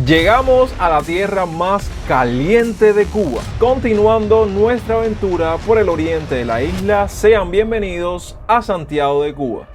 Llegamos a la tierra más caliente de Cuba. Continuando nuestra aventura por el oriente de la isla, sean bienvenidos a Santiago de Cuba.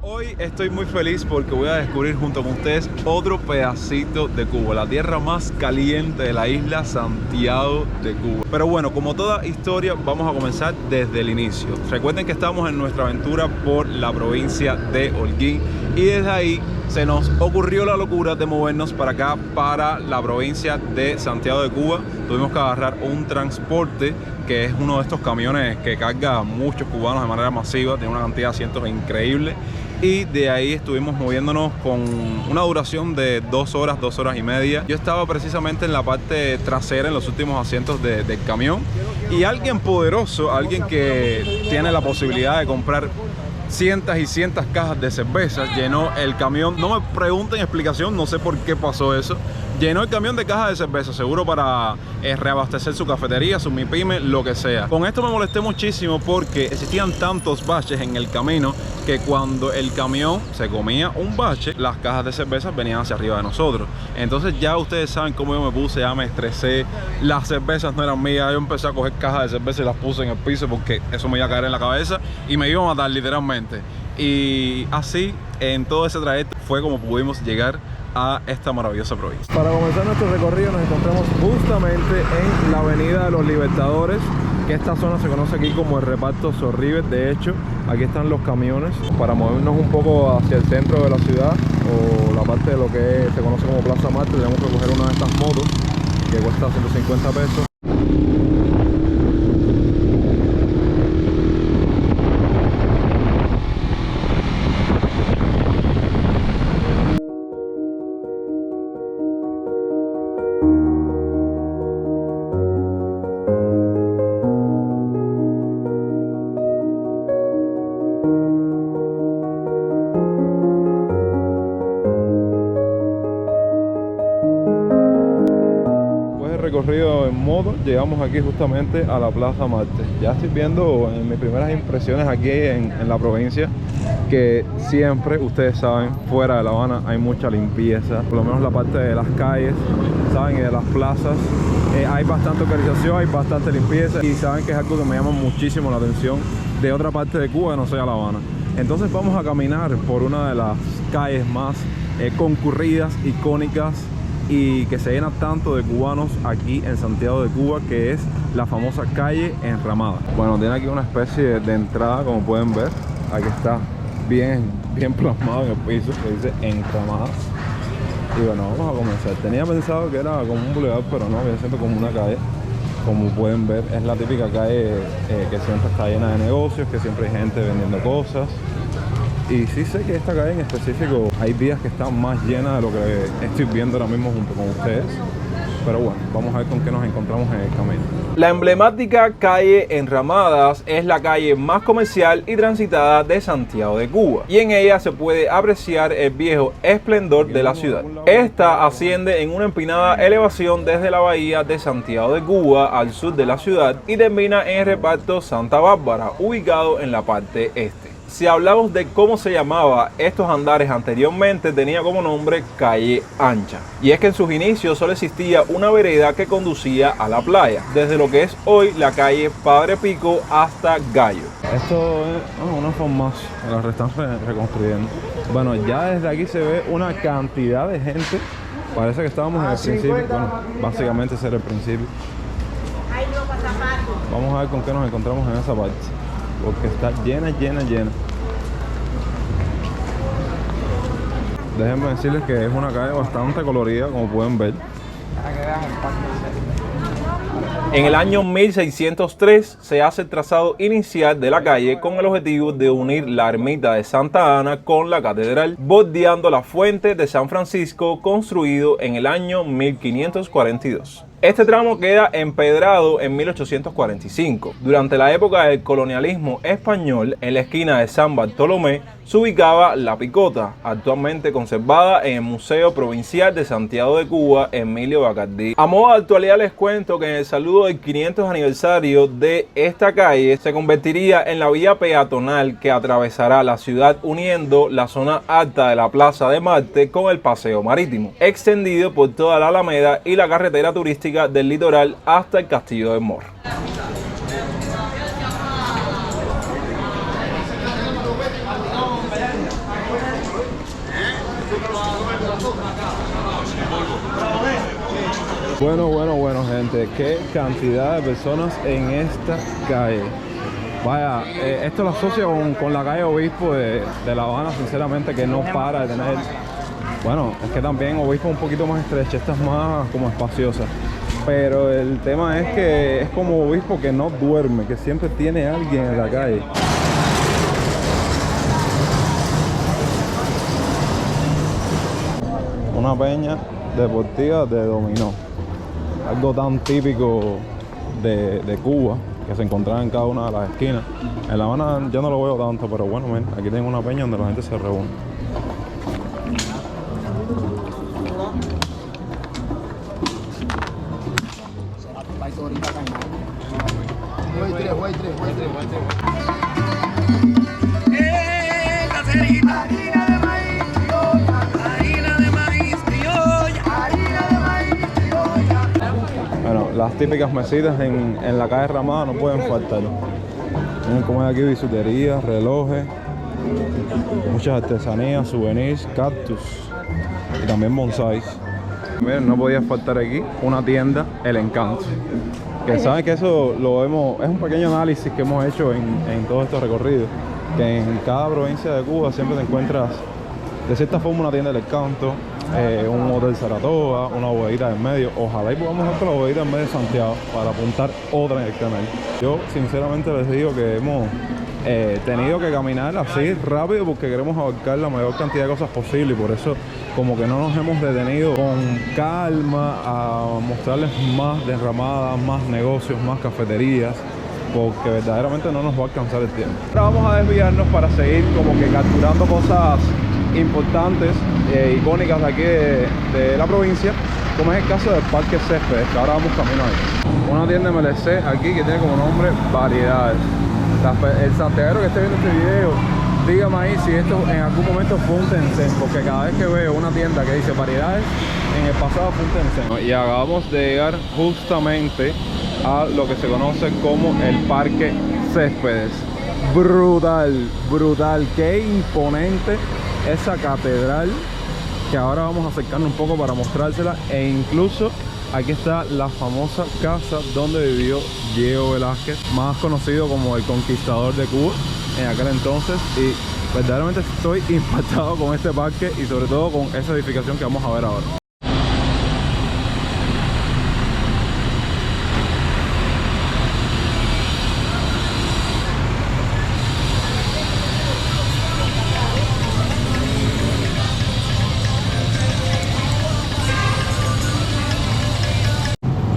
Hoy estoy muy feliz porque voy a descubrir junto con ustedes otro pedacito de Cuba, la tierra más caliente de la isla, Santiago de Cuba. Pero bueno, como toda historia, vamos a comenzar desde el inicio. Recuerden que estamos en nuestra aventura por la provincia de Holguín y desde ahí se nos ocurrió la locura de movernos para acá, para la provincia de Santiago de Cuba. Tuvimos que agarrar un transporte que es uno de estos camiones que carga a muchos cubanos de manera masiva, tiene una cantidad de asientos increíble. Y de ahí estuvimos moviéndonos con una duración de 2 horas, 2 horas y media. Yo estaba precisamente en la parte trasera, en los últimos asientos del camión. Y alguien poderoso, alguien que tiene la posibilidad de comprar cientos y cientos cajas de cervezas, llenó el camión. No me pregunten explicación, no sé por qué pasó eso. Llenó el camión de cajas de cerveza, seguro para reabastecer su cafetería, su MIPYME, lo que sea. Con esto me molesté muchísimo porque existían tantos baches en el camino que cuando el camión se comía un bache, las cajas de cerveza venían hacia arriba de nosotros. Entonces ya ustedes saben cómo yo me puse, ya me estresé. Las cervezas no eran mías, yo empecé a coger cajas de cerveza y las puse en el piso porque eso me iba a caer en la cabeza y me iba a matar literalmente. Y así, en todo ese trayecto fue como pudimos llegar a esta maravillosa provincia. Para comenzar nuestro recorrido nos encontramos justamente en la avenida de los Libertadores, que esta zona se conoce aquí como el reparto Sorribes. De hecho, aquí están los camiones para movernos un poco hacia el centro de la ciudad o la parte de lo que se conoce como Plaza Marte. Tenemos que coger una de estas motos que cuesta 150 pesos. Recorrido en moto, llegamos aquí justamente a la Plaza Marte. Ya estoy viendo en mis primeras impresiones aquí en la provincia que siempre, ustedes saben, fuera de La Habana hay mucha limpieza, por lo menos la parte de las calles, saben, y de las plazas hay bastante organización, hay bastante limpieza y saben que es algo que me llama muchísimo la atención de otra parte de Cuba que no sea La Habana. Entonces vamos a caminar por una de las calles más concurridas, icónicas y que se llena tanto de cubanos aquí en Santiago de Cuba, que es la famosa calle Enramada. Bueno, tiene aquí una especie de entrada, como pueden ver. Aquí está bien plasmado en el piso, que dice Enramada. Y bueno, vamos a comenzar. Tenía pensado que era como un boulevard, pero no, viene siendo como una calle. Como pueden ver, es la típica calle que siempre está llena de negocios, que siempre hay gente vendiendo cosas. Y sí sé que esta calle en específico hay días que están más llenas de lo que estoy viendo ahora mismo junto con ustedes. Pero bueno, vamos a ver con qué nos encontramos en el camino. La emblemática calle Enramadas es la calle más comercial y transitada de Santiago de Cuba. Y en ella se puede apreciar el viejo esplendor de la ciudad. Esta asciende en una empinada elevación desde la bahía de Santiago de Cuba al sur de la ciudad y termina en el reparto Santa Bárbara, ubicado en la parte este. Si hablamos de cómo se llamaba estos andares anteriormente, tenía como nombre Calle Ancha. Y es que en sus inicios solo existía una vereda que conducía a la playa, desde lo que es hoy la calle Padre Pico hasta Gallo. Esto es una farmacia, la están reconstruyendo. Bueno, ya desde aquí se ve una cantidad de gente. Parece que estábamos en el principio. Bueno, básicamente ese era el principio. Vamos a ver con qué nos encontramos en esa parte, porque está llena. Déjenme decirles que es una calle bastante colorida, como pueden ver. En el año 1603 se hace el trazado inicial de la calle con el objetivo de unir la ermita de Santa Ana con la catedral, bordeando la fuente de San Francisco, construido en el año 1542. Este tramo queda empedrado en 1845. Durante la época del colonialismo español, en la esquina de San Bartolomé se ubicaba La Picota, actualmente conservada en el Museo Provincial de Santiago de Cuba, Emilio Bacardí. A modo de actualidad les cuento que en el saludo del 500 aniversario de esta calle se convertiría en la vía peatonal que atravesará la ciudad uniendo la zona alta de la Plaza de Marte con el Paseo Marítimo, extendido por toda la Alameda y la carretera turística del litoral hasta el Castillo del Morro. Bueno, gente, qué cantidad de personas en esta calle. Vaya, esto lo asocio con la calle Obispo de La Habana, sinceramente, que no para de tener. Bueno, es que también Obispo es un poquito más estrecha, esta es más como espaciosa. Pero el tema es que es como Obispo que no duerme, que siempre tiene alguien en la calle. Una peña deportiva de dominó. Algo tan típico de Cuba, que se encontraba en cada una de las esquinas. En La Habana ya no lo veo tanto, pero bueno, miren, aquí tengo una peña donde la gente se reúne. Bueno, las típicas mesitas en la calle Ramada no pueden faltar. Miren cómo hay aquí bisuterías, relojes, muchas artesanías, souvenirs, cactus y también bonsáis. Miren, no podía faltar aquí una tienda, El Encanto. Que saben que eso lo vemos, es un pequeño análisis que hemos hecho en todos estos recorridos. Que en cada provincia de Cuba siempre te encuentras de cierta forma una tienda del Encanto, un hotel Saratoga, una bodega del medio. Ojalá y podamos ver la bodega del medio de Santiago para apuntar otra en el canal. Yo sinceramente les digo que hemos tenido que caminar así rápido porque queremos abarcar la mayor cantidad de cosas posible y por eso como que no nos hemos detenido con calma a mostrarles más derramadas, más negocios, más cafeterías, porque verdaderamente no nos va a alcanzar el tiempo. Ahora vamos a desviarnos para seguir como que capturando cosas importantes, icónicas de aquí de la provincia, como es el caso del Parque Céspedes, que ahora vamos camino ahí. Una tienda MLC aquí que tiene como nombre Variedades. El santiaguero que esté viendo este video, dígame ahí si esto en algún momento fue un Tencent, porque cada vez que veo una tienda que dice Variedades, en el pasado fue un Tencent. Y acabamos de llegar justamente a lo que se conoce como el Parque Céspedes. Brutal, brutal, qué imponente esa catedral, que ahora vamos a acercarnos un poco para mostrársela. E incluso aquí está la famosa casa donde vivió Diego Velázquez, más conocido como el conquistador de Cuba en aquel entonces. Y verdaderamente estoy impactado con este parque y sobre todo con esa edificación que vamos a ver ahora.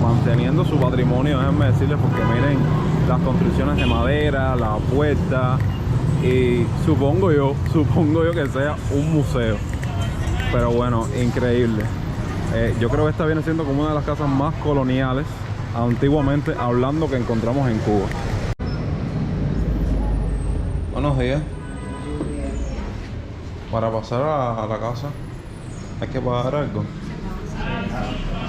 Manteniendo su patrimonio, déjenme decirles, porque miren las construcciones de madera, la puerta, y supongo yo que sea un museo, pero bueno, increíble. Yo creo que esta viene siendo como una de las casas más coloniales antiguamente hablando que encontramos en Cuba. Buenos días. Para pasar a la casa hay que pagar algo.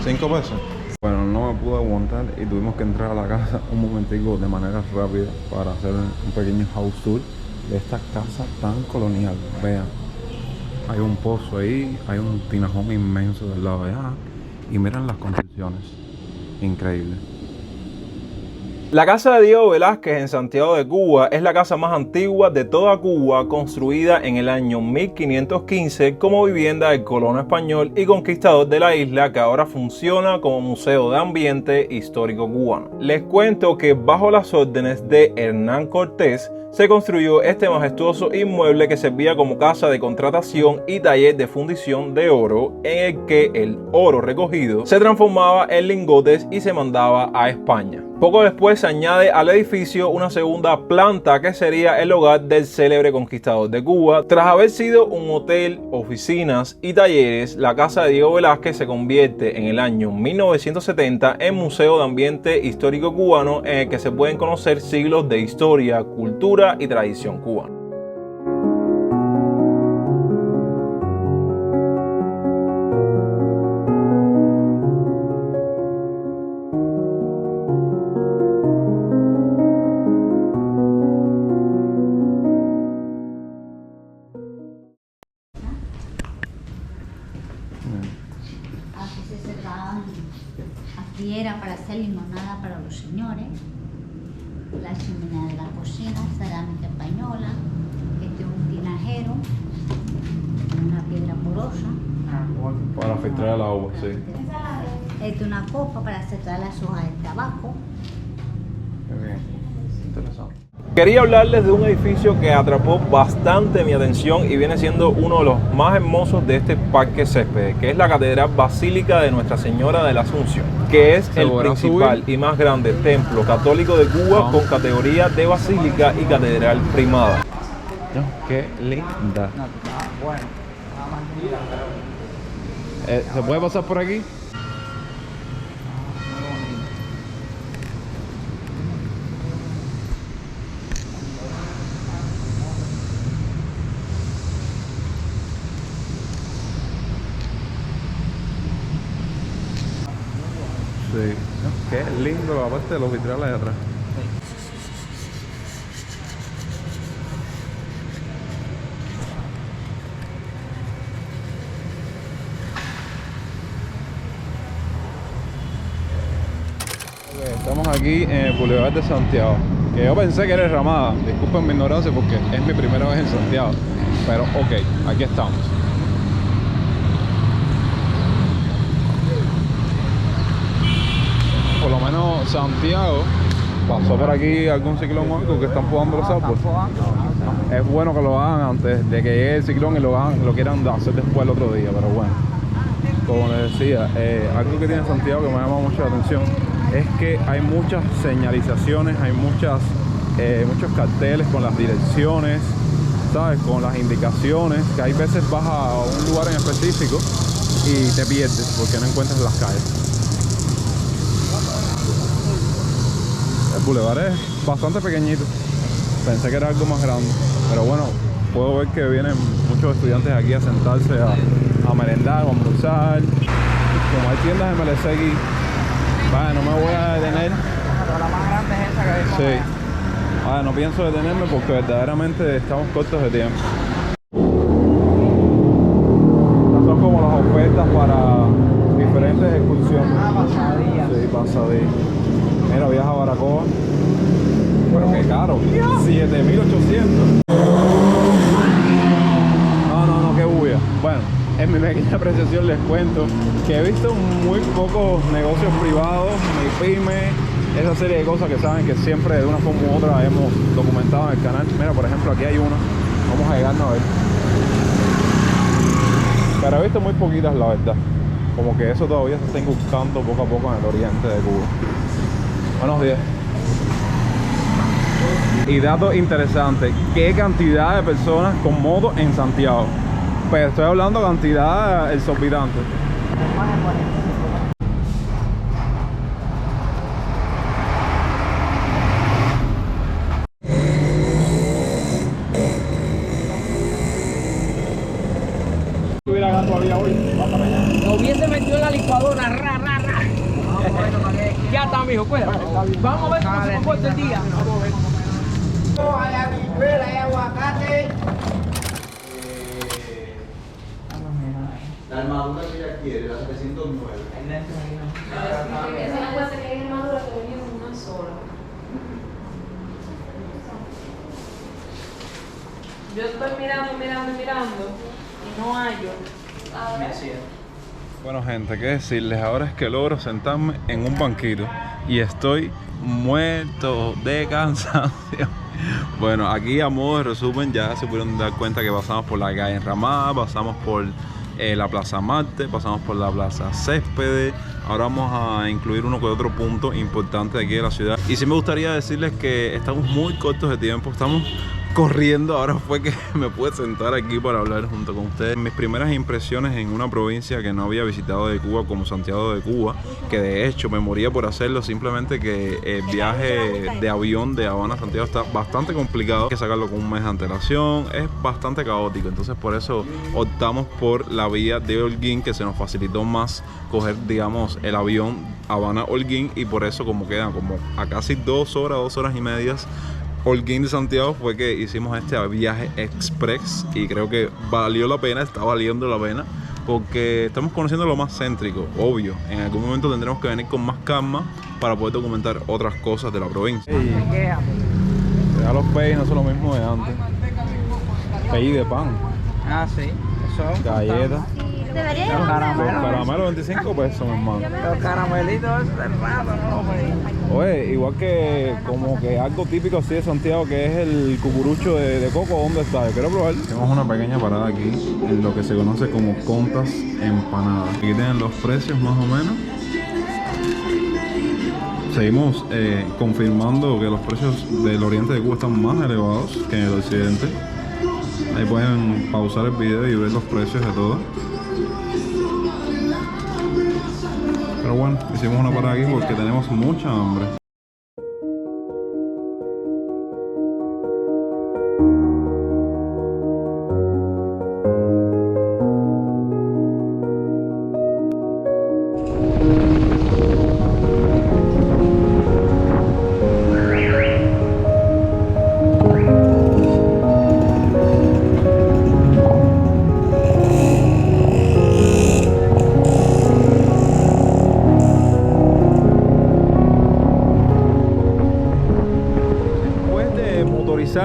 5 pesos. Bueno, no me pude aguantar y tuvimos que entrar a la casa un momentico de manera rápida para hacer un pequeño house tour de esta casa tan colonial. Vean, hay un pozo ahí, hay un tinajón inmenso del lado de allá y miren las construcciones, increíble. La casa de Diego Velázquez en Santiago de Cuba es la casa más antigua de toda Cuba, construida en el año 1515 como vivienda del colono español y conquistador de la isla, que ahora funciona como museo de ambiente histórico cubano. Les cuento que bajo las órdenes de Hernán Cortés se construyó este majestuoso inmueble que servía como casa de contratación y taller de fundición de oro, en el que el oro recogido se transformaba en lingotes y se mandaba a España. Poco después se añade al edificio una segunda planta que sería el hogar del célebre conquistador de Cuba. Tras haber sido un hotel, oficinas y talleres, la casa de Diego Velázquez se convierte en el año 1970 en Museo de Ambiente Histórico Cubano, en el que se pueden conocer siglos de historia, cultura y tradición cubana. Aquí se cerraban, aquí era para hacer limonada para los señores, la chimenea de la cocina, cerámica española, este es un tinajero, una piedra porosa. Para filtrar el agua, sí. Esta es una copa para secar las hojas del tabaco. Muy bien, interesante. Quería hablarles de un edificio que atrapó bastante mi atención y viene siendo uno de los más hermosos de este Parque Céspedes, que es la Catedral Basílica de Nuestra Señora de la Asunción, que es el principal y más grande templo católico de Cuba con categoría de basílica y catedral primada. Qué linda. ¿Se puede pasar por aquí? Sí. Qué lindo la parte de los vitrales de atrás. Estamos aquí en el Boulevard de Santiago, que yo pensé que era el Ramada. Disculpen mi ignorancia porque es mi primera vez en Santiago, pero ok, aquí estamos. Por lo menos Santiago pasó por aquí algún ciclón o algo que están podando los árboles. Es bueno que lo hagan antes de que llegue el ciclón y lo quieran hacer después el otro día, pero bueno. Como les decía, algo que tiene Santiago que me llama mucho la atención es que hay muchas señalizaciones, hay muchos carteles con las direcciones, ¿sabes? Con las indicaciones, que hay veces vas a un lugar en específico y te pierdes porque no encuentras las calles. El bulevar es bastante pequeñito, pensé que era algo más grande, pero bueno, puedo ver que vienen muchos estudiantes aquí a sentarse a merendar o a almorzar. Como hay tiendas de MLC aquí, vale, no me voy a detener. Pero la más grande es esa que vimos. Sí. Vale, no pienso detenerme porque verdaderamente estamos cortos de tiempo. Estas son como las ofertas para diferentes excursiones. Pasadilla. Sí, pasadilla. Mira, viaja a Baracoa. Pero qué caro. 7.800. No, qué bulla. Bueno, en mi pequeña apreciación les cuento que he visto muy pocos negocios privados, ni pymes, esa serie de cosas que saben que siempre de una forma u otra hemos documentado en el canal. Mira, por ejemplo, aquí hay una. Vamos a llegarnos a ver. Pero he visto muy poquitas, la verdad. Como que eso todavía se está inculcando poco a poco en el oriente de Cuba. Buenos días. Y datos interesantes, qué cantidad de personas con moto en Santiago. Pero estoy hablando de cantidad exorbitante. Tuviera gato había hoy, Lo hubiese metido en la licuadora, ra. Ya está, mijo, cuida. Vamos a ver cómo se comporta el día. Hay habichuela, hay aguacate. La armadura que ella quiere, la 709. Esa es la cosa que hay armadura que venía en una sola. Yo estoy mirando y no hallo. Me siento. Bueno, gente, qué decirles, ahora es que logro sentarme en un banquito y estoy muerto de cansancio. Bueno, aquí a modo de resumen ya se pudieron dar cuenta que pasamos por la calle Enramada, pasamos por la Plaza Marte, pasamos por la Plaza Céspedes. Ahora vamos a incluir uno que otro punto importante de aquí de la ciudad. Y sí me gustaría decirles que estamos muy cortos de tiempo, estamos corriendo. Ahora fue que me pude sentar aquí para hablar junto con ustedes. Mis primeras impresiones en una provincia que no había visitado de Cuba, como Santiago de Cuba, que de hecho me moría por hacerlo, simplemente que el viaje de avión de Habana a Santiago está bastante complicado, hay que sacarlo con un mes de antelación, es bastante caótico. Entonces por eso optamos por la vía de Holguín, que se nos facilitó más coger, digamos, el avión Habana-Holguín, y por eso como quedan como a casi 2 horas y medias Holguín de Santiago, fue que hicimos este viaje express y creo que valió la pena, está valiendo la pena, porque estamos conociendo lo más céntrico. Obvio, en algún momento tendremos que venir con más calma para poder documentar otras cosas de la provincia. Ya los peyes no son lo mismo de antes. Pey de pan. Ah, sí. Eso. Galletas. Debería Los llevar caramelos 25 pesos, hermano. Los caramelitos de rato, no, Oye, igual que como que algo típico así de Santiago, que es el cucurucho de coco, ¿dónde está? Yo quiero probar. Tenemos una pequeña parada aquí en lo que se conoce como Contas Empanadas. Aquí tienen los precios más o menos. Seguimos confirmando que los precios del oriente de Cuba están más elevados que en el occidente. Ahí pueden pausar el video y ver los precios de todo. Pero bueno, hicimos una parada aquí porque tenemos mucha hambre.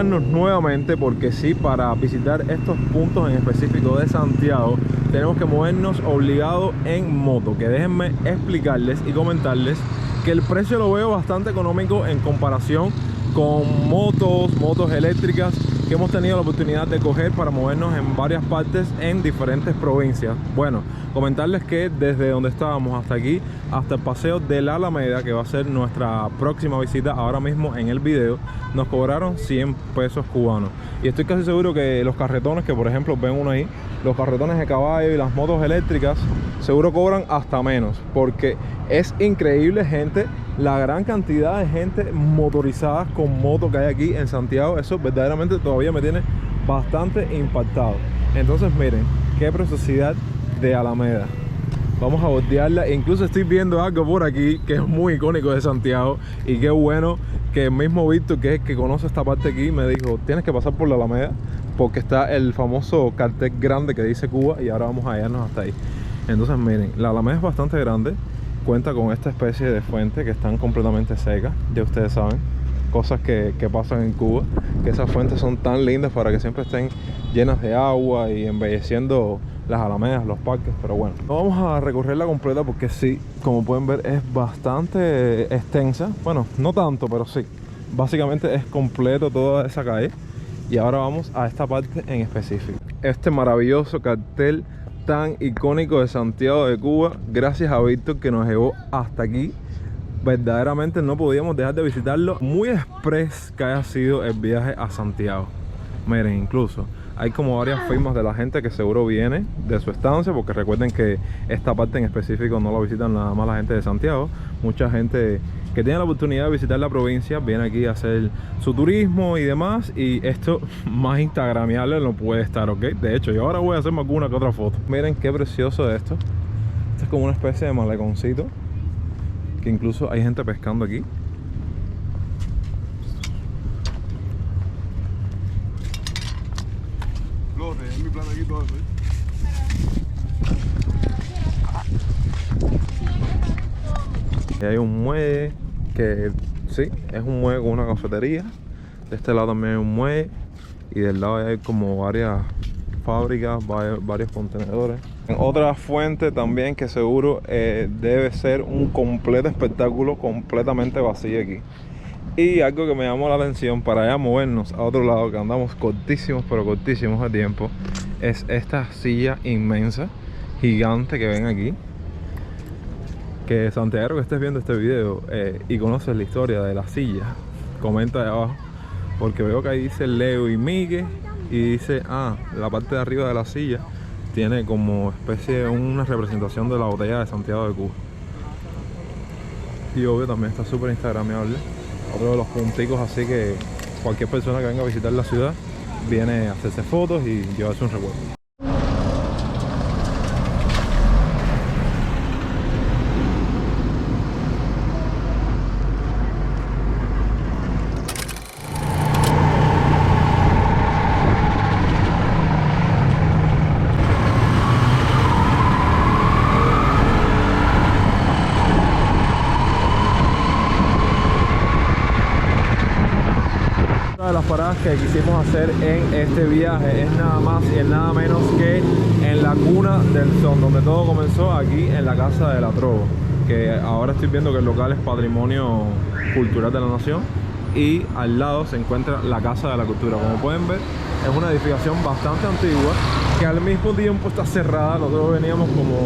Nuevamente, porque sí, para visitar estos puntos en específico de Santiago tenemos que movernos obligados en moto, que déjenme explicarles y comentarles que el precio lo veo bastante económico en comparación con motos eléctricas que hemos tenido la oportunidad de coger para movernos en varias partes en diferentes provincias. Bueno, comentarles que desde donde estábamos hasta aquí, hasta el paseo de la Alameda, que va a ser nuestra próxima visita ahora mismo en el video, nos cobraron 100 pesos cubanos. Y estoy casi seguro que los carretones, que por ejemplo ven uno ahí, los carretones de caballo y las motos eléctricas, seguro cobran hasta menos, porque es increíble, gente, la gran cantidad de gente motorizada con moto que hay aquí en Santiago. Eso verdaderamente todavía me tiene bastante impactado. Entonces miren, qué preciosidad de Alameda. Vamos a bordearla. Incluso estoy viendo algo por aquí que es muy icónico de Santiago, y qué bueno que el mismo Víctor, que es el que conoce esta parte aquí, me dijo: tienes que pasar por la Alameda porque está el famoso cartel grande que dice Cuba, y ahora vamos a hallarnos hasta ahí. Entonces miren, la Alameda es bastante grande, cuenta con esta especie de fuentes que están completamente secas. Ya ustedes saben, cosas que pasan en Cuba, que esas fuentes son tan lindas para que siempre estén llenas de agua y embelleciendo las alamedas, los parques. Pero bueno, no vamos a recorrerla completa porque sí, como pueden ver, es bastante extensa. Bueno, no tanto, pero sí, básicamente es completo toda esa calle. Y ahora vamos a esta parte en específico, este maravilloso cartel tan icónico de Santiago de Cuba, gracias a Víctor que nos llevó hasta aquí. Verdaderamente no podíamos dejar de visitarlo. Muy express que haya sido el viaje a Santiago. Miren, incluso hay como varias firmas de la gente que seguro viene de su estancia, porque recuerden que esta parte en específico no la visitan nada más la gente de Santiago. Mucha gente que tiene la oportunidad de visitar la provincia viene aquí a hacer su turismo y demás, y esto más instagramiable no puede estar, ¿ok? De hecho, yo ahora voy a hacerme alguna que otra foto. Miren qué precioso es esto. Esto es como una especie de maleconcito, que incluso hay gente pescando aquí. Es mi plan aquí todo eso, Y hay un muelle que sí, es un muelle con una cafetería. De este lado también hay un muelle. Y del lado hay como varias fábricas, varios contenedores. Otra fuente también que seguro debe ser un completo espectáculo, completamente vacío aquí. Y algo que me llamó la atención para ya movernos a otro lado, que andamos cortísimos, pero cortísimos de tiempo, es esta silla inmensa, gigante que ven aquí. Que Santiago, que estés viendo este video y conoces la historia de la silla, comenta ahí abajo, porque veo que ahí dice Leo y Miguel y dice, la parte de arriba de la silla tiene como especie de una representación de la botella de Santiago de Cuba. Y obvio también está súper instagramiable, otro de los punticos así que cualquier persona que venga a visitar la ciudad viene a hacerse fotos y llevarse un recuerdo. Una de las paradas que quisimos hacer en este viaje es nada más y es nada menos que en la cuna del son, donde todo comenzó, aquí en la Casa de la Trova, que ahora estoy viendo que el local es Patrimonio Cultural de la Nación, y al lado se encuentra la Casa de la Cultura. Como pueden ver, es una edificación bastante antigua que al mismo tiempo está cerrada. Nosotros veníamos como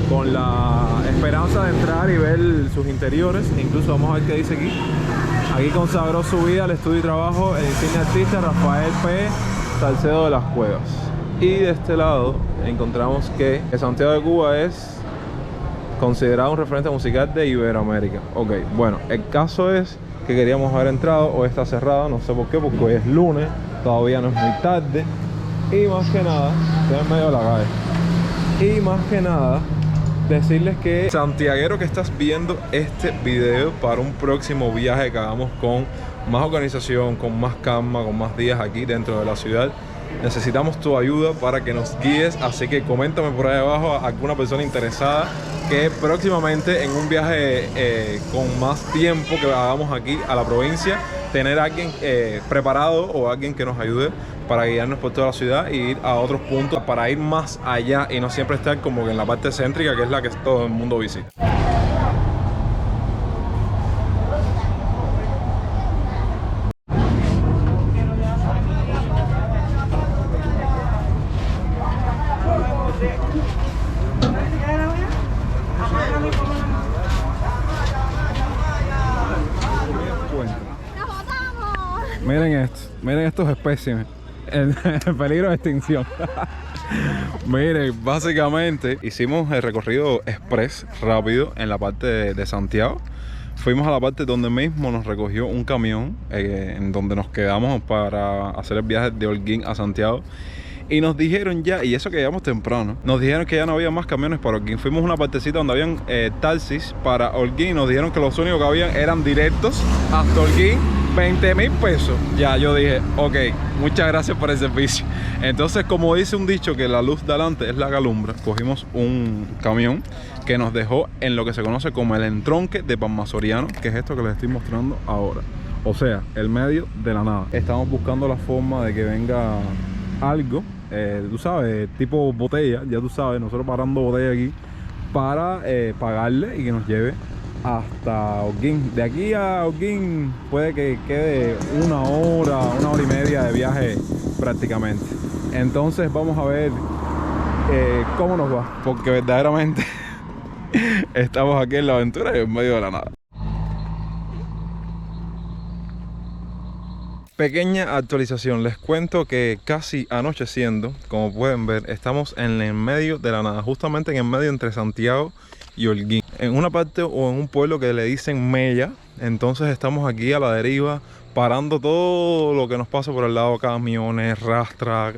con la esperanza de entrar y ver sus interiores. Incluso vamos a ver qué dice aquí. Aquí consagró su vida al estudio y trabajo el insigne artista Rafael P. Salcedo de las Cuevas. Y de este lado encontramos que Santiago de Cuba es considerado un referente musical de Iberoamérica. Ok, bueno, el caso es que queríamos haber entrado, hoy está cerrado, no sé por qué, porque hoy es lunes, todavía no es muy tarde. Y más que nada, estoy en medio de la calle. Y más que nada, decirles que santiaguero que estás viendo este video, para un próximo viaje que hagamos con más organización, con más calma, con más días aquí dentro de la ciudad, necesitamos tu ayuda para que nos guíes. Así que coméntame por ahí abajo a alguna persona interesada que próximamente en un viaje con más tiempo que hagamos aquí a la provincia, tener a alguien preparado o alguien que nos ayude para guiarnos por toda la ciudad y ir a otros puntos, para ir más allá y no siempre estar como que en la parte céntrica, que es la que todo el mundo visita. Miren esto, miren estos espécimes en peligro de extinción. Miren, básicamente hicimos el recorrido express rápido en la parte de Santiago. Fuimos a la parte donde mismo nos recogió un camión, en donde nos quedamos para hacer el viaje de Holguín a Santiago. Y nos dijeron ya, y eso que llegamos temprano, nos dijeron que ya no había más camiones para Holguín. Fuimos a una partecita donde habían taxis para Holguín y nos dijeron que los únicos que habían eran directos hasta Holguín, 20.000 pesos. Ya yo dije, ok, muchas gracias por el servicio. Entonces, como dice un dicho que la luz de adelante es la que alumbra, cogimos un camión que nos dejó en lo que se conoce como el entronque de Palma Soriano, que es esto que les estoy mostrando ahora. O sea, el medio de la nada. Estamos buscando la forma de que venga algo, tú sabes, tipo botella, ya tú sabes, nosotros parando botella aquí para pagarle y que nos lleve hasta Holguín. De aquí a Holguín puede que quede una hora y media de viaje prácticamente. Entonces vamos a ver cómo nos va, porque verdaderamente estamos aquí en la aventura y en medio de la nada. Pequeña actualización, les cuento que casi anocheciendo, como pueden ver, estamos en el medio de la nada, justamente en el medio entre Santiago y Holguín, en una parte o en un pueblo que le dicen Mella. Entonces estamos aquí a la deriva, parando todo lo que nos pasa por el lado, camiones, rastras,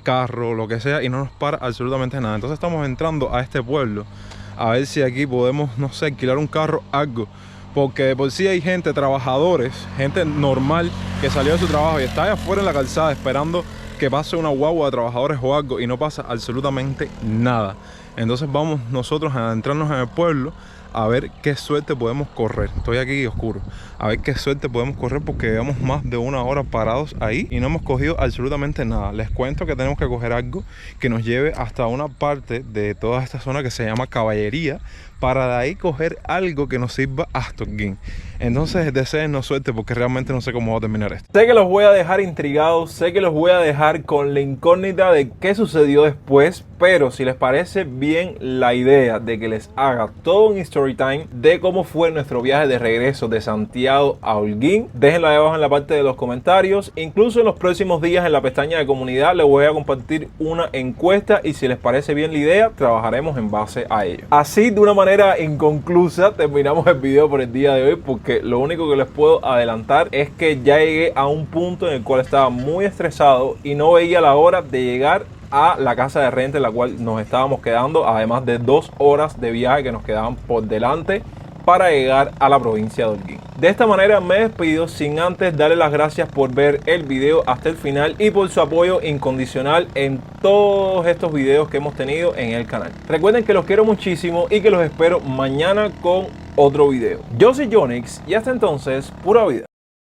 carros, lo que sea, y no nos para absolutamente nada. Entonces estamos entrando a este pueblo a ver si aquí podemos, no sé, alquilar un carro, algo. Porque de por sí hay gente, trabajadores, gente normal que salió de su trabajo y está allá afuera en la calzada esperando que pase una guagua de trabajadores o algo, y no pasa absolutamente nada. Entonces vamos nosotros a adentrarnos en el pueblo a ver qué suerte podemos correr. Estoy aquí oscuro. A ver qué suerte podemos correr porque llevamos más de 1 hora parados ahí y no hemos cogido absolutamente nada. Les cuento que tenemos que coger algo que nos lleve hasta una parte de toda esta zona que se llama Caballería, para de ahí coger algo que nos sirva hasta Holguín. Entonces deseennos suerte porque realmente no sé cómo va a terminar esto. Sé que los voy a dejar intrigados, sé que los voy a dejar con la incógnita de qué sucedió después, pero si les parece bien la idea de que les haga todo un story time de cómo fue nuestro viaje de regreso de Santiago a Holguín, déjenlo ahí abajo en la parte de los comentarios. Incluso en los próximos días en la pestaña de comunidad les voy a compartir una encuesta y si les parece bien la idea, trabajaremos en base a ello. Así, de una manera inconclusa, terminamos el video por el día de hoy, porque lo único que les puedo adelantar es que ya llegué a un punto en el cual estaba muy estresado y no veía la hora de llegar a la casa de renta en la cual nos estábamos quedando, además de 2 horas de viaje que nos quedaban por delante para llegar a la provincia de Holguín. De esta manera me despido sin antes darle las gracias por ver el video hasta el final y por su apoyo incondicional en todos estos videos que hemos tenido en el canal. Recuerden que los quiero muchísimo y que los espero mañana con otro video. Yo soy Yonix y hasta entonces, pura vida.